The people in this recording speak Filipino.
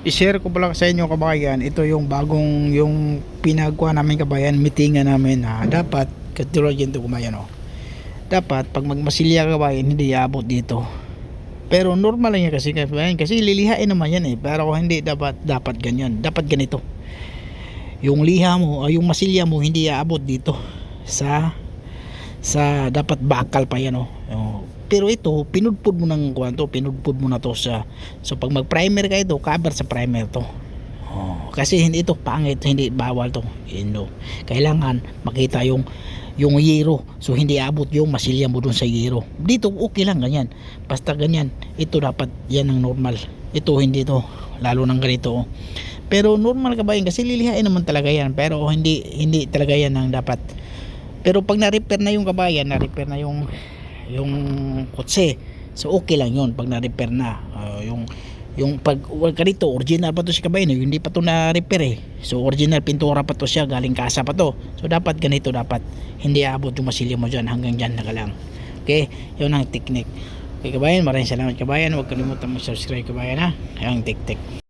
I-share ko pala sa inyo kabayan, ito yung bagong yung pinagawa namin kabayan, meetingan namin na dapat katulad yan to kabayan dapat pag magmasilya kabayan hindi aabot dito, pero normal lang yan kasi kabayan, kasi lilihain naman yan pero hindi dapat ganyan, dapat ganito yung liha mo o yung masilya mo hindi aabot dito sa dapat bakal pa yan pero ito pinudpud mo ng kwanto, pinudpud mo na to so pag mag primer ka ito, cover sa primer to. Kasi hindi ito pangit, hindi bawal to kailangan makita yung yero, so hindi abot yung masilya mo dun sa yero. Dito okay lang ganyan, basta ganyan, ito dapat yan ang normal, ito hindi to lalo ng ganito pero normal ka ba yun kasi lilihain naman talaga yan, pero hindi talaga yan ang dapat. Pero pag na-repair na yung kabayan, na-repair na yung kotse, so okay lang yun pag na-repair na. Yung pag ganito original pa to si kabayan, hindi pa to na-repair so original pintura pa to siya, galing kasa pa to, so dapat ganito, dapat hindi aabot yung masilya mo dyan, hanggang dyan na lang. Okay, yun ang technique. Okay kabayan, maraming salamat kabayan, huwag kalimutan mag-subscribe kabayan ha, yung tik tik.